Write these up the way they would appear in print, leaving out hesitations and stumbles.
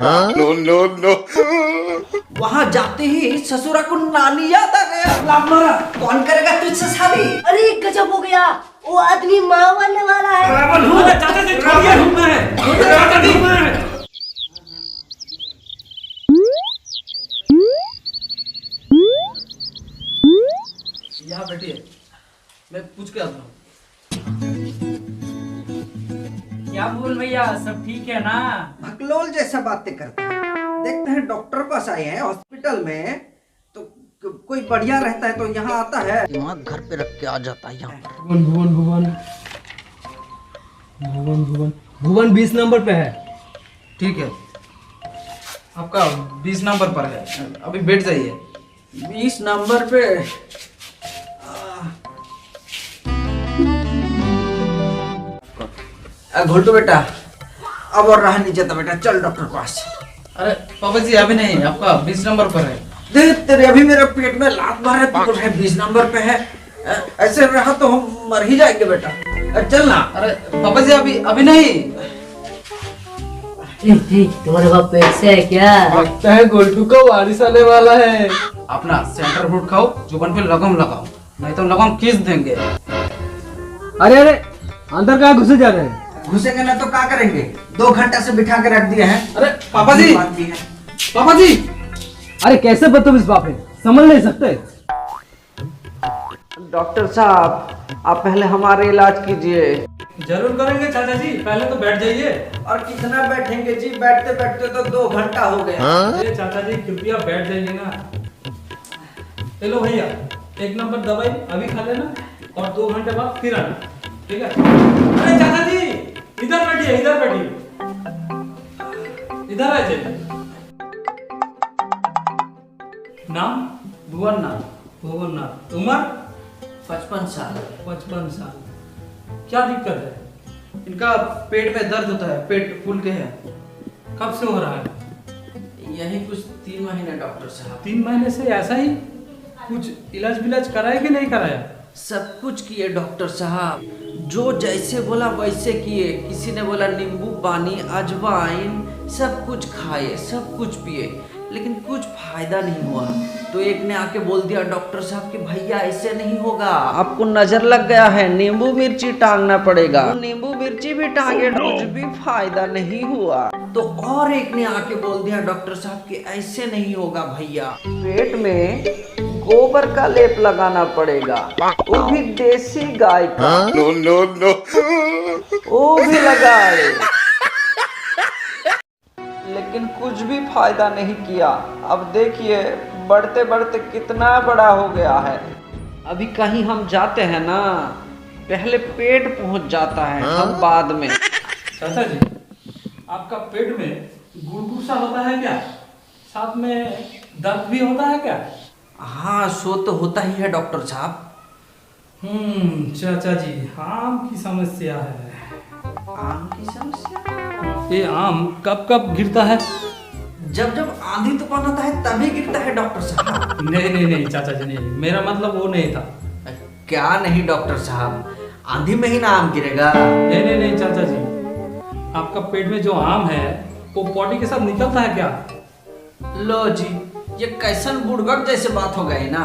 का। No no no. वहाँ जाते ही ससुरा को नानी याद आ गया। लाभ मारा, कौन करेगा तुझसे शादी? अरे गजब हो गया, वो आदमी माँ बनने वाला है। चाचा जी छोड़िए, घूमना है चाचा जी, घूमना है। यहाँ बैठिए, मैं पूछ के आता हूँ। क्या बोल भैया, सब ठीक है ना? भकलोल जैसा बातें करता है। देखते हैं डॉक्टर पास आए हैं हॉस्पिटल में, तो कोई बढ़िया रहता है तो यहाँ आता है, दिमाग घर पे रख के आ जाता है यहाँ पर। भुवन भुवन भुवन भुवन भुवन भुवन 20 नंबर पे है। ठीक है, आपका 20 नंबर पर है, अभी बैठ जाइए। 20 नंबर पे घोटू बेटा, अब और रहा नहीं जाता बेटा, चल डॉक्टर पास। अरे पापा जी अभी नहीं, आपका 20 नंबर पर है। देख तेरे अभी मेरे पेट में लात मारे, तू है 20 नंबर पे है। ऐसे रहा तो हम मर ही जाएंगे बेटा, चल ना। अरे पापा जी अभी नहीं। तुम्हारे बाप पेट से है क्या? लगता है गोल्टू का वारिस आने वाला है। अपना सेंटर फ्रूट खाओ, जुबान पे लगम लगाओ, नहीं तो लगम किस देंगे। अरे अरे अंदर कहाँ घुसे जा रहे हैं? घुसेंगे ना तो क्या करेंगे, 2 घंटा से बिठा के रख दिए हैं। अरे पापा जी, बात भी है। पापा जी, अरे कैसे बदतमीज बाप है, समझ नहीं सकते? डॉक्टर साहब आप पहले हमारे इलाज कीजिए। जरूर करेंगे चाचा जी, पहले तो बैठ जाइए। और कितना बैठेंगे जी, बैठते बैठते तो 2 घंटा हो गया। अरे चाचा जी कृपया बैठ जाइए ना। चलो भैया, 1 नंबर दवाई अभी खा लेना और 2 घंटे बाद फिर आना, ठीक है? अरे चाचा जी इधर बैठिए, इधर बैठिए, इधर आ जाइए। नाम? भुवन नाथ, भुवन नाथ। उम्र? 55 साल। 55 साल। क्या दिक्कत है? इनका पेट में दर्द होता है, पेट फूल के है। कब से हो रहा है? यही कुछ 3 महीने डॉक्टर साहब। 3 महीने से ऐसा ही? कुछ इलाज विलाज कराया कि नहीं कराया? सब कुछ किए डॉक्टर साहब, जो जैसे बोला वैसे किए। किसी ने बोला नींबू पानी, अजवाइन, सब कुछ खाए, सब कुछ पिए, लेकिन कुछ फायदा नहीं हुआ। तो एक ने आके बोल दिया डॉक्टर साहब कि भैया ऐसे नहीं होगा, आपको नजर लग गया है, नींबू मिर्ची टांगना पड़ेगा। तो नींबू मिर्ची भी टांगे, कुछ भी फायदा नहीं हुआ। तो और एक ने आके बोल दिया डॉक्टर साहब कि ऐसे नहीं होगा भैया, पेट में गोबर का लेप लगाना पड़ेगा, वो भी देसी गाय का। No no no. वो भी लगाए, लेकिन कुछ भी फायदा नहीं किया। अब देखिए बढ़ते बढ़ते कितना बड़ा हो गया है। अभी कहीं हम जाते हैं ना, पहले पेट पहुंच जाता है, हम बाद में। चाचा जी आपका पेट में गुड़गुड़ सा होता है क्या? साथ में दर्द भी होता है क्या? हाँ सो तो होता ही है डॉक्टर साहब। चाचा जी आम की समस्या है। आम की समस्या? ये आम कब कब गिरता है? जब जब आंधी तूफान आता है तभी गिरता है डॉक्टर साहब। नहीं नहीं नहीं चाचा जी नहीं, मेरा मतलब वो नहीं था। क्या नहीं डॉक्टर साहब, आंधी में ही ना आम गिरेगा। नहीं नहीं नहीं चाचा जी, आपका पेट में जो आम है वो पॉटी के साथ निकलता है क्या? लो जी, ये कैसन बुड़बक जैसे बात हो गई ना।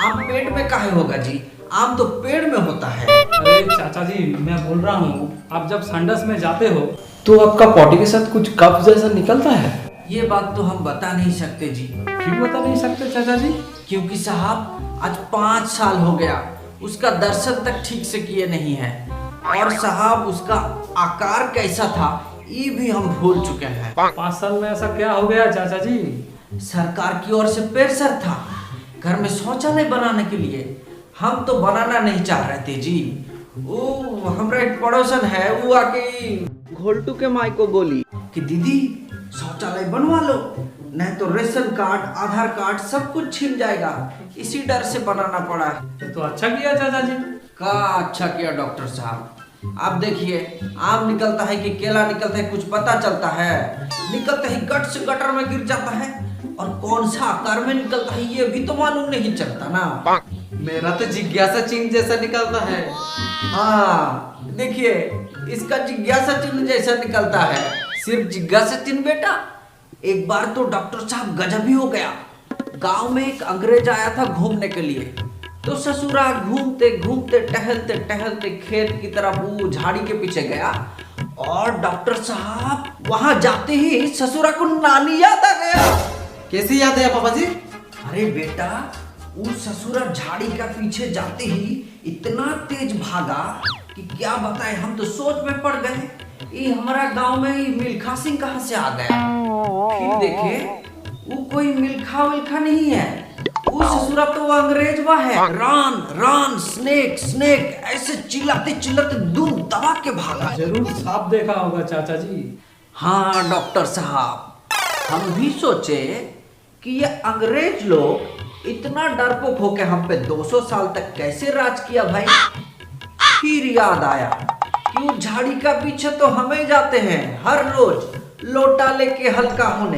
आम पेट में काहे होगा जी, आम तो पेड़ में होता है। अरे चाचा जी मैं बोल रहा हूँ, आप जब संडस में जाते हो तो आपका पॉटी के साथ कुछ कप जैसा निकलता है? ये बात तो हम बता नहीं सकते जी। क्यों बता नहीं सकते चाचा जी? क्योंकि साहब आज 5 साल हो गया, उसका दर्शन तक ठीक से किए नहीं है। और साहब उसका आकार कैसा था ये भी हम भूल चुके हैं। 5 साल में ऐसा क्या हो गया चाचा जी? सरकार की ओर से प्रेशर था घर में शौचालय बनाने के लिए, हम तो बनाना नहीं चाह रहे थे जी। वो हमारा एक पड़ोसन है, वो आके घोलटू के माई को बोली कि दीदी शौचालय बनवा लो, नहीं तो रेशन कार्ड, आधार कार्ड सब कुछ छीन जाएगा। इसी डर से बनाना पड़ा। ये तो अच्छा किया चाचा जी। का अच्छा किया डॉक्टर साहब। आप देखिए आम निकलता है कि केला निकलता है कुछ पता चलता है? निकलता ही गट से गटर में गिर जाता है, और कौन सा आकार में निकलता है ये भी तो मालूम नहीं चलता ना। मेरा तो जिज्ञासा चिन्ह जैसा निकलता है। हाँ देखिए इसका जिज्ञासा चिन्ह जैसा निकलता है। सिर्फ जिज्ञासा चिन्ह बेटा, एक बार तो डॉक्टर साहब गजब ही हो गया। गांव में एक अंग्रेज आया था घूमने के लिए, तो ससुरा घूमते घूमते टहलते टहलते खेत की तरफ वो झाड़ी के पीछे गया, और डॉक्टर साहब वहां जाते ही ससुरा को नानी याद आ गया। कैसी याद है पापा जी? अरे बेटा, वो ससुरा झाड़ी का पीछे जाते ही इतना तेज भागा कि क्या बताए, हम तो सोच में पड़ गए, ये हमारा गांव में ये मिल्खा सिंह कहाँ से आ गया। फिर देखे वो कोई मिल्खा विल्खा नहीं है, वो ससुरा तो वो अंग्रेज वा है। रन रन स्नेक स्नेक ऐसे चिल्लाते चिल्लाते दूर दबा के भागा। जरूर सांप देखा होगा चाचा जी। हाँ डॉक्टर साहब, हम भी सोचे कि ये अंग्रेज लोग इतना डरपोक होके हम पे 200 साल तक कैसे राज किया भाई। फिर याद आया कि वो झाड़ी का पीछे तो हमें जाते हैं हर रोज लोटा लेके हल्का होने,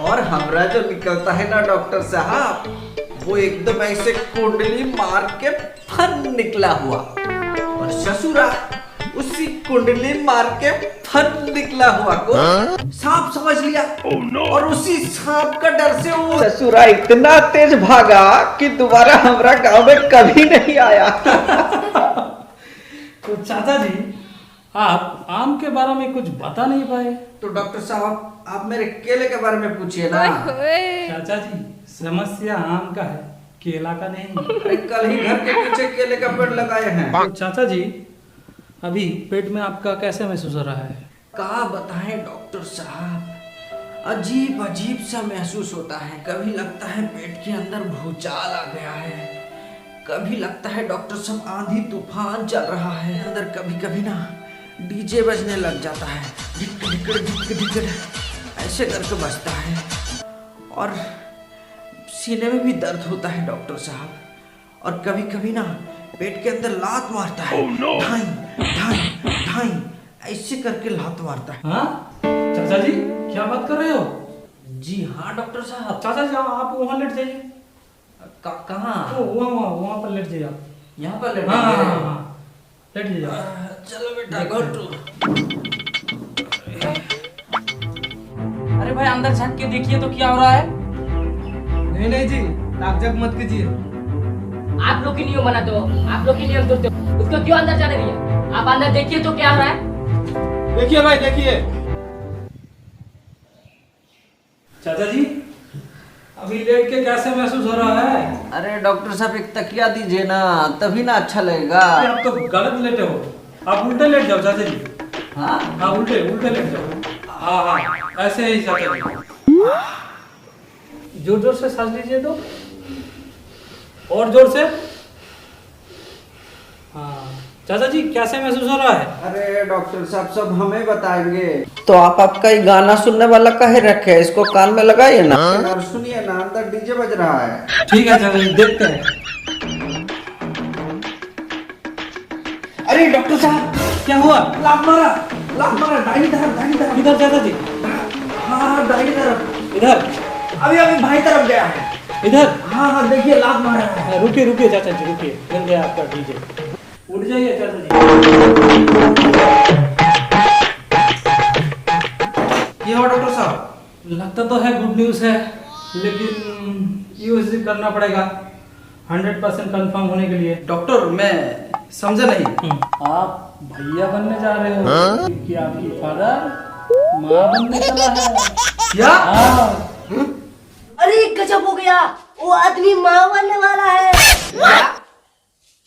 और हमरा जो निकलता है ना डॉक्टर साहब, वो एकदम ऐसे कुंडली मार के फन निकला हुआ, और ससुरा उसी कुंडली मार के फन निकला हुआ को सांप समझ लिया। और उसी सांप का डर से वो ससुरा इतना तेज भागा कि दोबारा हमरा गांव में कभी नहीं आया। तो चाचा जी, आप आम के बारे में कुछ बता नहीं पाए। तो डॉक्टर साहब आप मेरे केले के बारे में पूछिए ना। चाचा जी, समस्या आम का है, केला का नहीं। अरे कल ही घर के पीछे केले का पेड़ लगाए हैं। तो चाचा जी, अभी पेट में आपका कैसे महसूस हो रहा है? क्या बताएं डॉक्टर साहब, अजीब अजीब सा महसूस होता है। कभी लगता है पेट के अंदर भूचाल आ गया है, कभी लगता है डॉक्टर साहब आंधी तूफान चल रहा है अंदर, कभी कभी ना डीजे बजने लग जाता है, धिक धिक धिक धिक ऐसे करके बजता है, और सीने में भी दर्द होता है डॉक्टर साहब, और कभी कभी ना पेट के अंदर लात मारता है। ढाई ढाई ढाई ऐसे करके लात मारता है। हाँ चाचा जी, क्या बात कर रहे हो? जी हाँ डॉक्टर साहब। चाचा जी, आप वहाँ लेट जाइए। कहाँ? वहाँ पर लेट जाइए आप। यहाँ पर लेट हाँ हाँ जाइए। हाँ हाँ, लेट जाइए। चलो बेटा गो टू। अरे भाई अंदर झांक के देखिए तो क्या हो रहा है। नहीं नहीं जी, ताज्जुब मत कीजिए। आप लोग की नियम बनाते हो, आप लोग की नियम तोड़ते हो, उसको क्यों अंदर जाने दिया? आप अंदर देखिए तो क्या हो रहा है। देखिए भाई देखिए। चाचा जी, अभी लेट के कैसे महसूस हो रहा है? अरे डॉक्टर साहब एक तकिया दीजिए ना, तभी ना अच्छा लगेगा। आप तो गलत लेटे हो, आप उल्टे लेट जाओ चाचा जी। हाँ हाँ, उल्टे उल्टे लेट जाओ। हाँ हाँ, ऐसे ही चाचा जी। जोर जोर से सांस लीजिए तो, और जोर से। हाँ चाचा जी, कैसे महसूस हो रहा है? अरे डॉक्टर साहब सब हमें बताएंगे। तो आप आपका ही गाना सुनने वाला काहे रखे, इसको कान में लगाइए ना और सुनिए ना, अंदर डीजे बज रहा है। ठीक है चाचा जी, देखते हैं। अरे डॉक्टर साहब क्या हुआ? लात मारा दाहिनी तरफ। इधर चाचा जी, हाँ दाहिनी तरफ। इधर अभी अभी भाई तरफ गया है। इधर। हाँ देखिए लात मारा है। रुकिए रुकिए चाचा जी, रुकिए। मिल गया आपका डीजे। उठ जाइए चाचा जी। ये हो डॉक्टर साहब। लगता तो है गुड न्यूज़ है, लेकिन यूएसजी करना पड़ेगा 100% कंफर्म होने के लिए। डॉक्टर मैं समझा नहीं। आप भैया बनने जा रहे हो, क्योंकि आपकी फादर माँ बनने चला है। क्या? हाँ। अरे गजब हो गया, वो आदमी माँ बनने वाला है।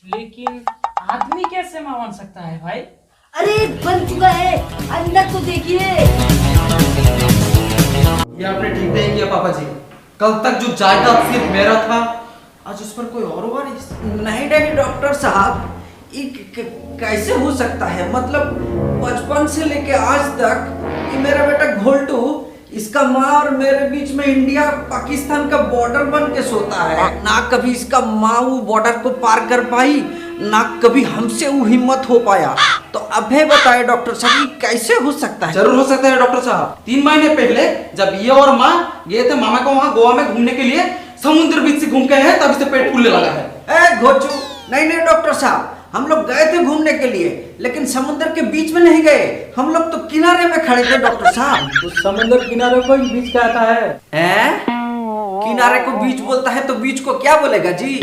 लेकिन आदमी कैसे मां बन सकता है भाई? अरे बन चुका है, अंदर तो देखिए। ये आपने ठीक नहीं किया पापा जी। कल तक जो जायदाद सिर्फ मेरा था, आज उस पर कोई और वारिस। नहीं डॉक्टर साहब, ये कैसे हो सकता है? मतलब बचपन से लेके आज तक ये मेरा बेटा घोलटू, इसका माँ और मेरे बीच में इंडिया पाकिस्तान का बॉर्डर बन के सोता है। ना कभी इसका माँ वो बॉर्डर को पार कर पाई, ना कभी हमसे वो हिम्मत हो पाया। तो अभी बताए डॉक्टर साहब, ये कैसे हो सकता है? जरूर हो सकता है डॉक्टर साहब। 3 महीने पहले जब ये और माँ गए थे मामा को वहाँ गोवा में घूमने के लिए, समुद्र बीच से घूम के हैं, तब इसे पेट फूलने लगा है। ए घोचू, नहीं डॉक्टर साहब, हम लोग गए थे घूमने के लिए, लेकिन समुद्र के बीच में नहीं गए, हम लोग तो किनारे में खड़े थे डॉक्टर साहब। उस समुद्र किनारे को ही बीच कहता है। हैं? किनारे को बीच बोलता है तो बीच को क्या बोलेगा जी?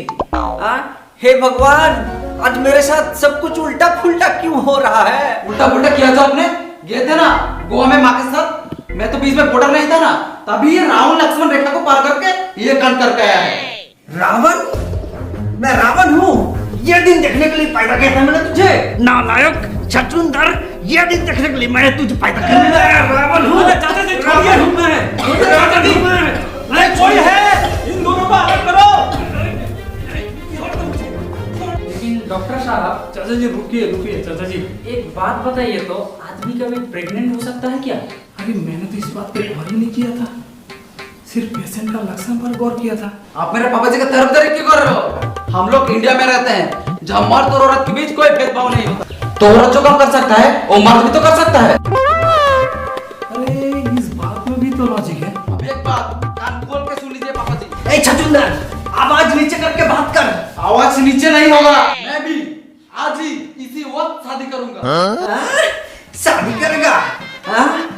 हे भगवान, आज मेरे साथ सब कुछ उल्टा फुल्टा क्यों हो रहा है? उल्टा पुल्टा किया था आपने? गए थे ना गोवा में माँ के साथ, मैं तो बीच में बॉर्डर नहीं था ना, तभी ये रावण लक्ष्मण रेखा को पार करके ये कांड करके आया है। रावण? मैं रावण हूँ? ये दिन देखने के लिए पैदा किया था मैंने तुझे, नालायक चतुर। ये दिन देखने के लिए मैंने तुझे पैदा किया। मैं रावण हूँ। चाचा जी छोड़िए, चाचा जी अरे कोई है, इन दोनों को अलग करो। लेकिन डॉक्टर साहब, चाचा जी रुकिए चाचा जी। एक बात बताइए तो, आदमी कभी प्रेग्नेंट हो सकता है क्या? अरे मैंने तो इस बात पे गौर ही नहीं किया था, सिर्फ पेशेंट का लक्षण पर गौर किया था। आप मेरे पापा जी का तरफदारी क्यों कर रहे हो? हम लोग इंडिया में रहते हैं, जहाँ मर्द और औरत के बीच कोई भेदभाव नहीं होता। तो औरत जो काम कर सकता है वो मर्द भी तो कर सकता है। अरे इस बात में भी तो लॉजिक है। अब एक बात कान खोल के सुन लीजिए पापा जी। ए छचुंदर, आवाज नीचे करके बात कर। आवाज नीचे नहीं होगा, मैं भी आज ही इसी वक्त शादी करूंगा। शादी करेगा?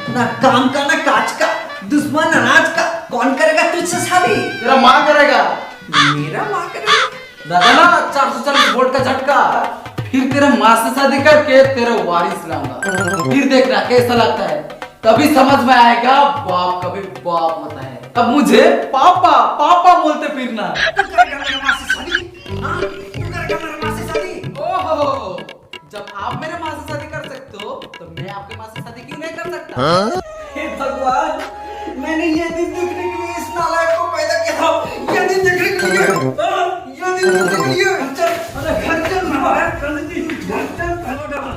ना काम का ना काज का, दुश्मन अनाज का, कौन करेगा तुझसे शादी? तेरा माँ करेगा। मेरा माँ करेगा? दादा ना 440 वोल्ट का झटका, फिर तेरा माँ से शादी करके तेरा वारिस लाऊंगा, फिर देखना कैसा लगता है। तभी समझ में आएगा बाप कभी बाप होता है। तब मुझे पापा पापा बोलते फिरना। तू करेगा मेरे माँ से शादी? हाँ? तू करेगा मेरे माँ से शादी? ओहो, जब आप मेरे माँ से शादी कर सकते हो तो मैं आपके माँ से शादी क्यों नहीं कर सकता? हे भगवान, मैंने ये दिन देखने के लिए इस नालायक को पैदा किया था। ये दिन देखने के लिए, ये दिन देखने के लिए। चल, अरे घर चल हमारा, घर चल, हेलो डबल।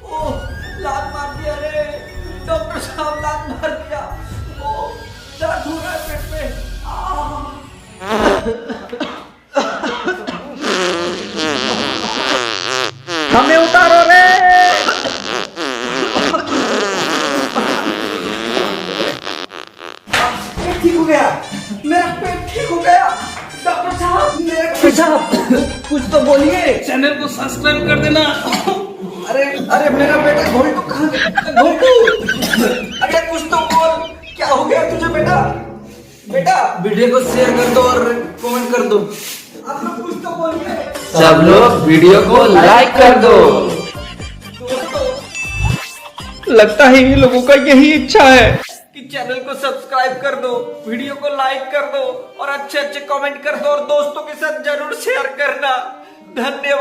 ओ, लात मार दिया रे, डॉक्टर साहब लात मार दिया। ओ, दर्द हो रहा है पेट में। हमें उतारो रे। ठीक हो गया, मेरा पेट ठीक हो गया। डॉक्टर साहब, मेरा पेट साहब, कुछ तो बोलिए। चैनल को सब्सक्राइब कर देना। अरे अरे मेरा बेटा घोल्टू कहाँ गया? घोल्टू, अरे कुछ तो बोल, क्या हो गया तुझे बेटा? बेटा वीडियो को शेयर कर दो और कमेंट कर दो। आप लोग कुछ तो बोलिए। सब लोग वीडियो को लाइक कर दो। लगता है इन लोगों का यही इच्छा है कि चैनल को सब्सक्राइब कर दो, वीडियो को लाइक कर दो और अच्छे अच्छे कमेंट कर दो और दोस्तों के साथ जरूर शेयर करना। धन्यवाद।